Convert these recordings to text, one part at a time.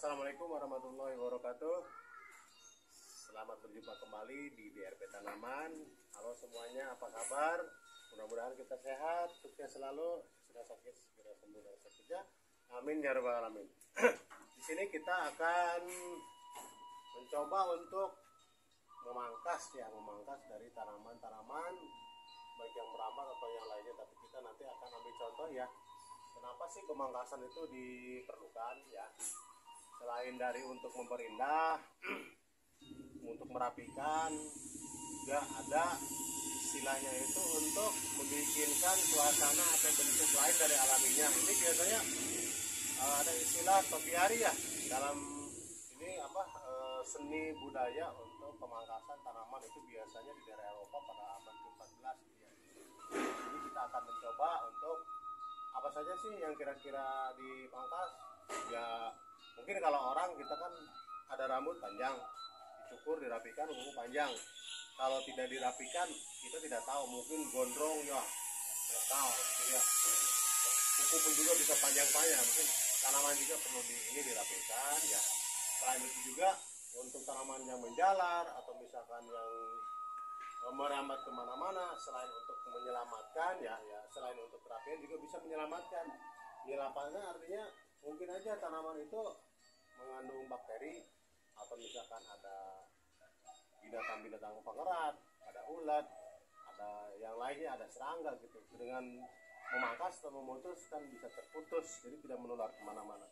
Assalamualaikum warahmatullahi wabarakatuh. Selamat berjumpa kembali di DRP Tanaman. Halo semuanya, apa kabar? Mudah-mudahan kita sehat, sukses selalu. Sudah sakit segera sembuh dari sakitnya. Amin ya rabbal alamin. Di sini kita akan mencoba untuk memangkas dari tanaman-tanaman baik yang merambat atau yang lainnya, tapi kita nanti akan ambil contoh ya. Kenapa sih pemangkasan itu diperlukan ya? Selain dari untuk memperindah, untuk merapikan, juga ada istilahnya itu untuk membikinkan suasana atau bentuk lain dari alaminya. Ini biasanya ada istilah topiari ya dalam ini seni budaya untuk pemangkasan tanaman, itu biasanya di daerah Eropa pada abad ke-14 ya. Ini kita akan mencoba untuk apa saja sih yang kira-kira dipangkas ya. Mungkin kalau orang kita kan ada rambut panjang, dicukur, dirapikan, umumnya panjang. Kalau tidak dirapikan kita tidak tahu, mungkin gondrong ya, metal gitu ya. Kuku pun juga bisa panjang-panjang. Mungkin tanaman juga perlu ini dirapikan ya. Selain itu juga untuk tanaman yang menjalar atau misalkan yang merambat kemana-mana, selain untuk menyelamatkan ya, selain untuk terapian juga bisa menyelamatkan. Menyelamatkan artinya mungkin aja tanaman itu mengandung bakteri atau misalkan ada binatang-binatang pengerat, ada ulat, ada yang lainnya, ada serangga gitu. Dengan memangkas atau memutus kan bisa terputus, jadi tidak menular kemana-mana.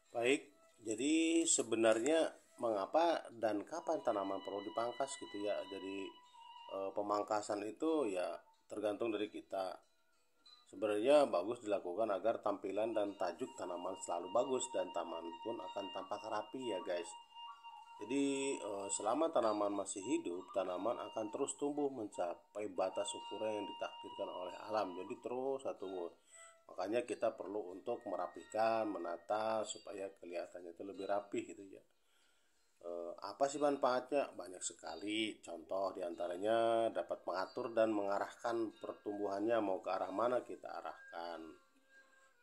Baik, jadi sebenarnya mengapa dan kapan tanaman perlu dipangkas gitu ya. Jadi pemangkasan itu ya tergantung dari kita. Sebenarnya bagus dilakukan agar tampilan dan tajuk tanaman selalu bagus dan tanaman pun akan tampak rapi ya guys. Jadi selama tanaman masih hidup, tanaman akan terus tumbuh mencapai batas ukuran yang ditakdirkan oleh alam. Jadi terus tumbuh. Makanya kita perlu untuk merapikan, menata supaya kelihatannya itu lebih rapi gitu ya. Apa sih manfaatnya? Banyak sekali. Contoh diantaranya dapat mengatur dan mengarahkan pertumbuhannya mau ke arah mana kita arahkan.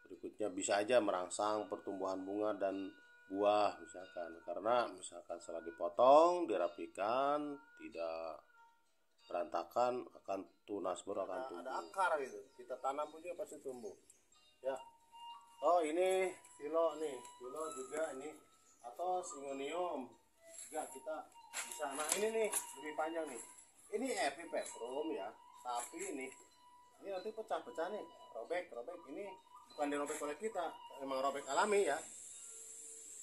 Berikutnya bisa aja merangsang pertumbuhan bunga dan buah misalkan, karena misalkan setelah dipotong, dirapikan, tidak berantakan, akan tunas baru akan tumbuh. Ada akar gitu, kita tanam pun juga pasti tumbuh. Ya. Oh ini filo nih, filo juga ini, atau Syngonium juga kita bisa. Nah ini nih lebih panjang nih, ini Epipetrum ya, tapi ini nanti pecah-pecah nih, robek ini bukan dirobek oleh kita, memang robek alami ya.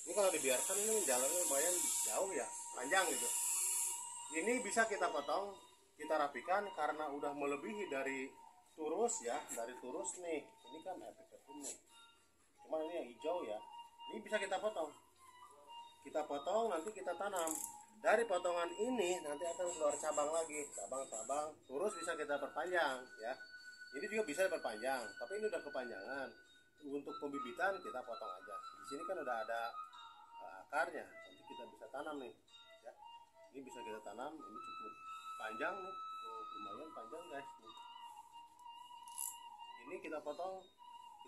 Ini kalau dibiarkan ini jalannya lumayan jauh ya, panjang gitu. Ini bisa kita potong, kita rapikan karena udah melebihi dari turus ya, dari turus nih. Ini kan Epipetrum nih, cuma ini yang hijau ya. Ini bisa kita potong. Kita potong, nanti kita tanam. Dari potongan ini nanti akan keluar cabang lagi, cabang-cabang. Turus bisa kita perpanjang ya. Ini juga bisa diperpanjang, tapi ini udah kepanjangan. Untuk pembibitan kita potong aja. Di sini kan udah ada akarnya, nanti kita bisa tanam nih ya. Ini bisa kita tanam, ini cukup panjang nih. Lumayan panjang guys nih. Ini kita potong,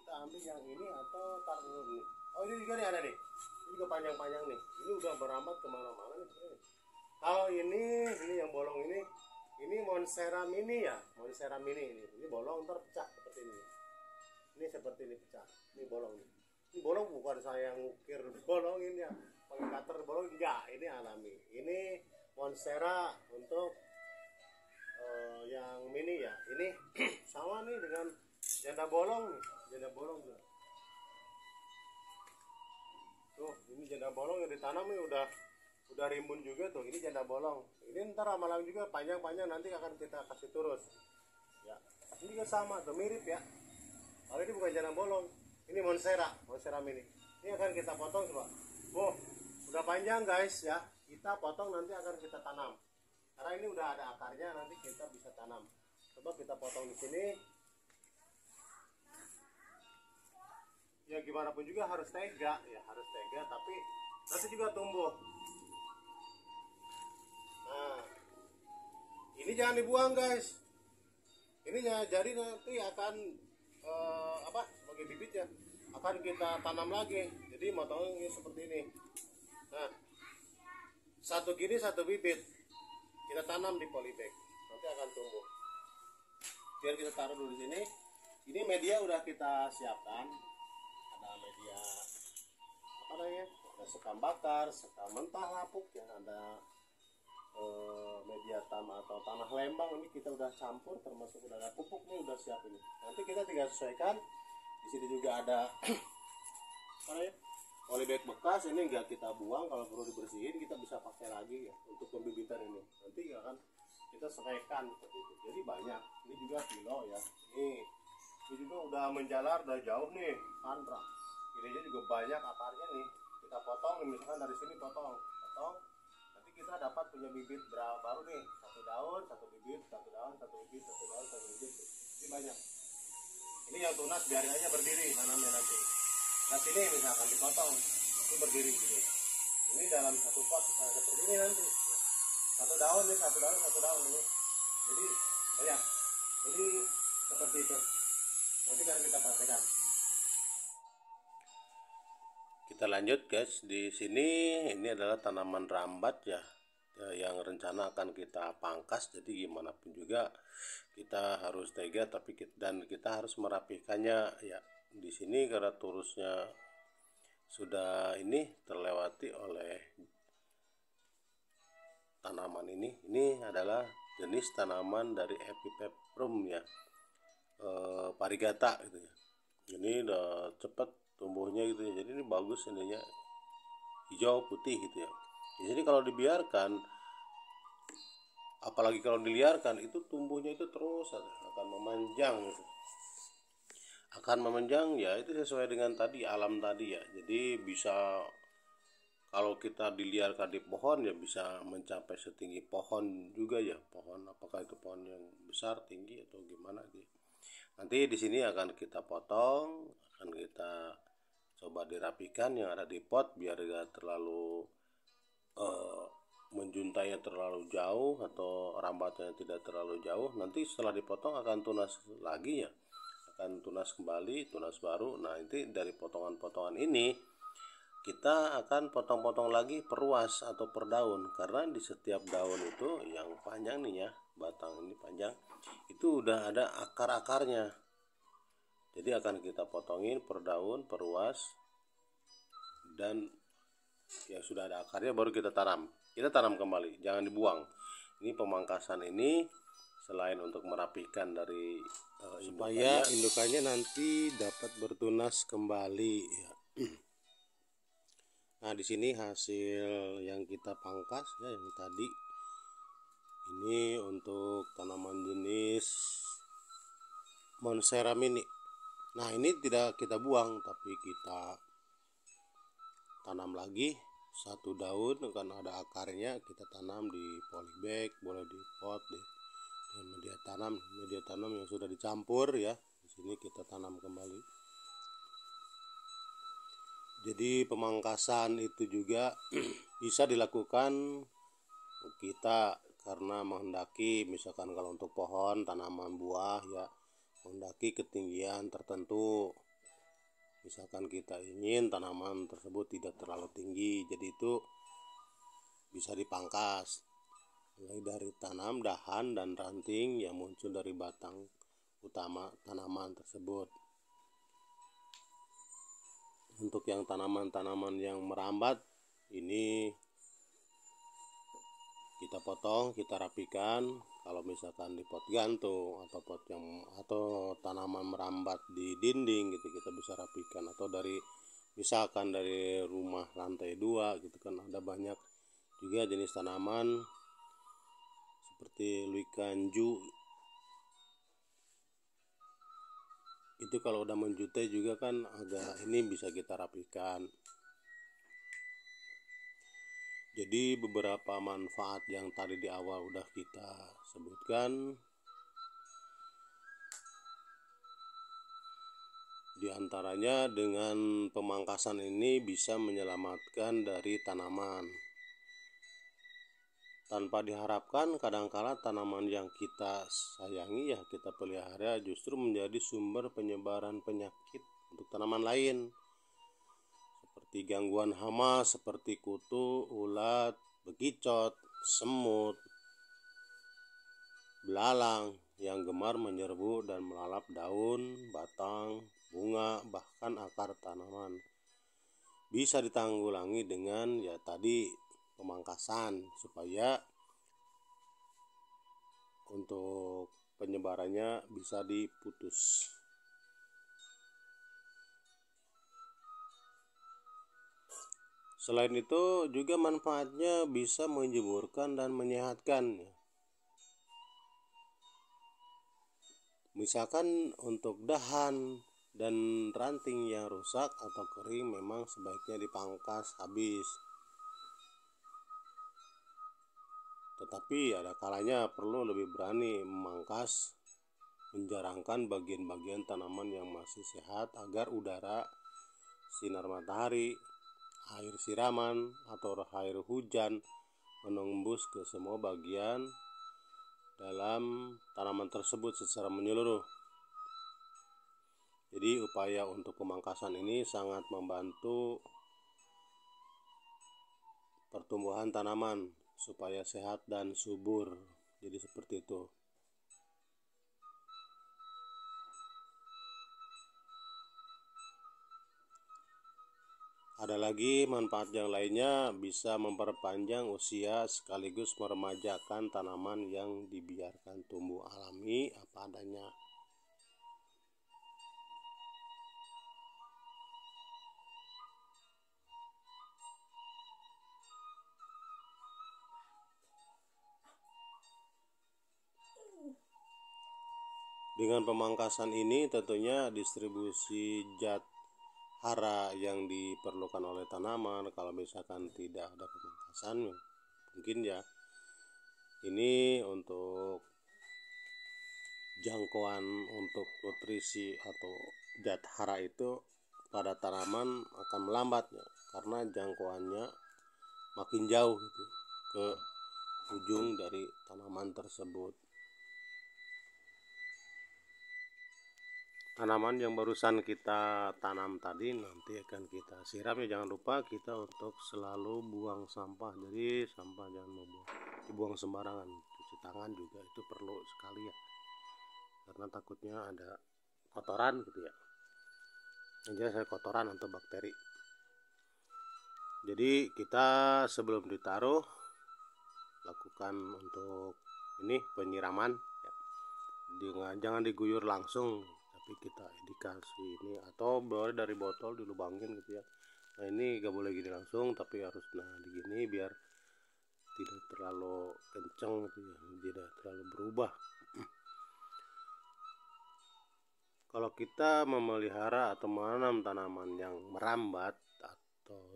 kita ambil yang ini atau taruh dulu nih. Oh ini juga nih ada nih, ini juga panjang-panjang nih. Ini udah berambat kemana-mana nih sebenarnya. Kalau ini yang bolong ini Monstera mini ya, Monstera mini ini bolong ntar pecah seperti ini. Ini seperti ini pecah, ini bolong nih. Ini bolong bukan saya ngukir bolongin ya, pakai cutter bolong enggak, ini alami. Ini Monstera untuk yang mini ya. Ini sama nih dengan janda bolong nih, janda bolong tuh. Tuh, ini janda bolong yang ditanam nih udah rimbun juga tuh. Ini janda bolong. Ini ntar lama-lama juga panjang-panjang nanti akan kita kasih turus. Ya, ini juga sama tuh, mirip ya. Kalau ini bukan janda bolong, ini Monstera mini. Ini akan kita potong coba. Oh, udah panjang guys ya. Kita potong nanti akan kita tanam. Karena ini udah ada akarnya, nanti kita bisa tanam. Coba kita potong di sini. Ya gimana pun juga harus tega ya, harus tega, tapi nanti juga tumbuh. Nah, ini jangan dibuang guys. Ini jadi nanti akan sebagai bibit ya, akan kita tanam lagi. Jadi Jadi motongnya seperti ini. Nah, satu gini satu bibit kita tanam di polybag, nanti akan tumbuh. Biar kita taruh dulu di sini. Ini media udah kita siapkan. Ada media apa namanya? Ada sekam bakar, sekam mentah lapuk, ya ada media tanah atau tanah lembang. Ini kita udah campur, termasuk udah ada pupuk nih, udah siap ini. Nanti kita tinggal sesuaikan. Di sini juga ada apa namanya? Polybag bekas, ini enggak kita buang, kalau perlu dibersihin kita bisa pakai lagi ya untuk pembibitan ini. Nanti akan kita sesuaikan seperti itu. Jadi banyak. Ini juga kilo ya. Ini juga udah menjalar, udah jauh nih, Sandra. Ini juga banyak akarnya nih. Kita potong, misalkan dari sini potong. Nanti kita dapat punya bibit berapa baru nih? Satu daun, satu bibit, satu daun, satu bibit, satu daun, satu bibit. Ini banyak. Ini yang tunas biarin aja berdiri tanamnya nanti. Nah sini misalkan dipotong, itu berdiri gitu. Ini dalam satu pot misalnya seperti ini nanti. Satu daun nih, satu daun ini. Jadi banyak. Jadi seperti itu. Nanti kan kita praktekkan. Kita lanjut guys. Di sini ini adalah tanaman rambat ya, yang rencana akan kita pangkas. Jadi gimana pun juga kita harus tega, tapi kita harus merapikannya ya. Di sini karena turusnya sudah ini terlewati oleh tanaman ini. Ini adalah jenis tanaman dari Epipeprum ya, Parigata gitu ya. Ini udah cepat tumbuhnya gitu ya. Jadi ini bagus, ininya hijau putih gitu ya. Jadi kalau dibiarkan, apalagi kalau diliarkan, itu tumbuhnya itu terus akan memanjang gitu. Akan memanjang ya, itu sesuai dengan tadi alam tadi ya. Jadi bisa, kalau kita diliarkan di pohon ya bisa mencapai setinggi pohon juga ya. Pohon, apakah itu pohon yang besar tinggi atau gimana gitu. Nanti di sini akan kita potong, akan kita coba dirapikan yang ada di pot biar gak terlalu menjuntainya terlalu jauh atau rambatnya tidak terlalu jauh. Nanti setelah dipotong akan tunas lagi ya, akan tunas kembali, tunas baru. Nah itu dari potongan-potongan ini kita akan potong-potong lagi per ruas atau per daun, karena di setiap daun itu yang panjang nih ya, batang ini panjang, itu udah ada akar-akarnya. Jadi akan kita potongin per daun, per ruas, dan yang sudah ada akarnya baru kita tanam. Kita tanam kembali, jangan dibuang. Ini pemangkasan ini selain untuk merapikan dari supaya indukannya nanti dapat bertunas kembali ya. Nah di sini hasil yang kita pangkas ya, yang tadi ini untuk tanaman jenis Monstera mini. Nah ini tidak kita buang, tapi kita tanam lagi satu daun, kan ada akarnya, kita tanam di polybag, boleh di pot dengan media tanam yang sudah dicampur ya. Di sini kita tanam kembali. Jadi pemangkasan itu juga bisa dilakukan kita karena menghendaki, misalkan kalau untuk pohon, tanaman buah ya, menghendaki ketinggian tertentu. Misalkan kita ingin tanaman tersebut tidak terlalu tinggi, jadi itu bisa dipangkas mulai dari tanam dahan dan ranting yang muncul dari batang utama tanaman tersebut. Untuk yang tanaman-tanaman yang merambat ini kita potong, kita rapikan. Kalau misalkan di pot gantung atau pot yang atau tanaman merambat di dinding gitu, kita bisa rapikan. Atau dari misalkan dari rumah lantai 2 gitu kan, ada banyak juga jenis tanaman seperti luikanju. Itu kalau udah menjutai juga kan agak ini bisa kita rapikan. Jadi beberapa manfaat yang tadi di awal udah kita sebutkan, di antaranya dengan pemangkasan ini bisa menyelamatkan dari tanaman. Tanpa diharapkan, kadangkala tanaman yang kita sayangi ya, kita pelihara, justru menjadi sumber penyebaran penyakit untuk tanaman lain. gangguan hama seperti kutu, ulat, bekicot, semut, belalang yang gemar menyerbu dan melalap daun, batang, bunga, bahkan akar tanaman. Bisa ditanggulangi dengan tadi pemangkasan supaya untuk penyebarannya bisa diputus. Selain itu juga manfaatnya bisa menjeburkan dan menyehatkan. Misalkan untuk dahan dan ranting yang rusak atau kering memang sebaiknya dipangkas habis. Tetapi ada kalanya perlu lebih berani memangkas, menjarangkan bagian-bagian tanaman yang masih sehat agar udara, sinar matahari, air siraman atau air hujan menembus ke semua bagian dalam tanaman tersebut secara menyeluruh. Jadi upaya untuk pemangkasan ini sangat membantu pertumbuhan tanaman supaya sehat dan subur. Jadi seperti itu. Ada lagi manfaat yang lainnya, bisa memperpanjang usia sekaligus meremajakan tanaman yang dibiarkan tumbuh alami apa adanya. Dengan pemangkasan ini tentunya distribusi zat hara yang diperlukan oleh tanaman, kalau misalkan tidak ada pemangkasan mungkin ini untuk jangkauan untuk nutrisi atau zat hara itu pada tanaman akan melambat karena jangkauannya makin jauh ke ujung dari tanaman tersebut. Tanaman yang barusan kita tanam tadi nanti akan kita siram jangan lupa kita untuk selalu buang sampah. Jadi sampah jangan dibuang sembarangan, cuci tangan juga itu perlu sekali karena takutnya ada kotoran saya kotoran atau bakteri. Jadi kita sebelum ditaruh lakukan untuk ini penyiraman jangan diguyur langsung, tapi kita dikasih ini atau boleh dari botol dilubangin Nah ini gak boleh gini langsung, tapi harus digini biar tidak terlalu kenceng tidak terlalu berubah. Kalau kita memelihara atau menanam tanaman yang merambat atau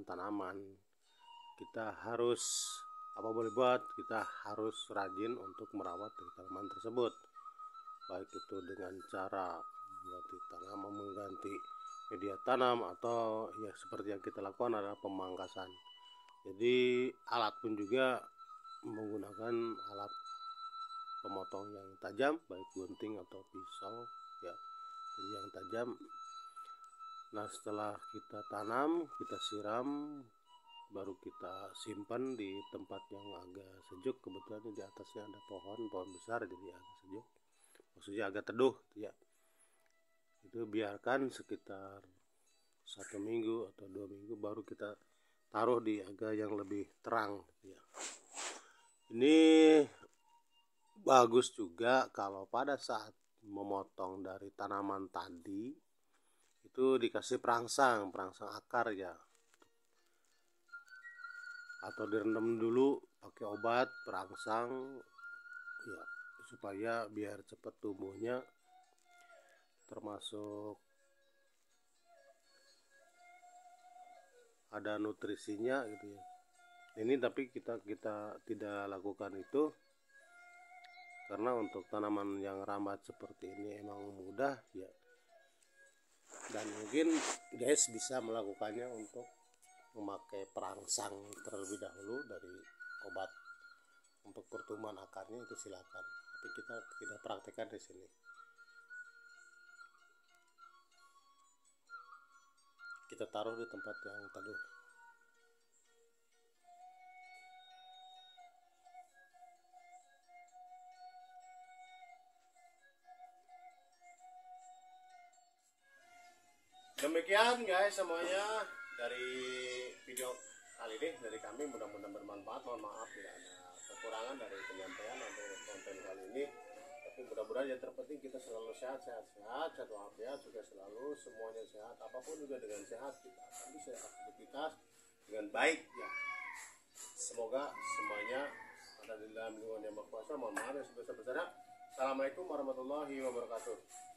tanaman, kita harus kita harus rajin untuk merawat tanaman tersebut, baik itu dengan cara mengganti media tanam atau seperti yang kita lakukan adalah pemangkasan. Jadi alat pun juga menggunakan alat pemotong yang tajam, baik gunting atau pisau jadi yang tajam. Nah setelah kita tanam, kita siram, baru kita simpan di tempat yang agak sejuk. Kebetulan di atasnya ada pohon besar jadi agak sejuk, maksudnya agak teduh itu biarkan sekitar 1 minggu atau 2 minggu baru kita taruh di agak yang lebih terang Ini bagus juga kalau pada saat memotong dari tanaman tadi itu dikasih perangsang akar atau direndam dulu pakai obat perangsang supaya biar cepat tumbuhnya, termasuk ada nutrisinya Ini tapi kita tidak lakukan itu karena untuk tanaman yang rambat seperti ini emang mudah dan mungkin guys bisa melakukannya untuk memakai perangsang terlebih dahulu dari obat untuk pertumbuhan akarnya itu silakan, tapi kita tidak praktekkan di sini. kita taruh di tempat yang teduh. Demikian guys semuanya dari video kali ini dari kami, mudah-mudahan bermanfaat. Mohon maaf bila ada kekurangan dari penyampaian atau konten kali ini, tapi mudah-mudahan yang terpenting kita selalu sehat walafiat, juga selalu semuanya sehat, apapun juga dengan sehat kita akan bisa aktivitas dengan baik ya. Semoga semuanya ada di dalam lindungan Yang Maha Kuasa. Mohon maaf yang sebesar-besarnya. Assalamualaikum warahmatullahi wabarakatuh.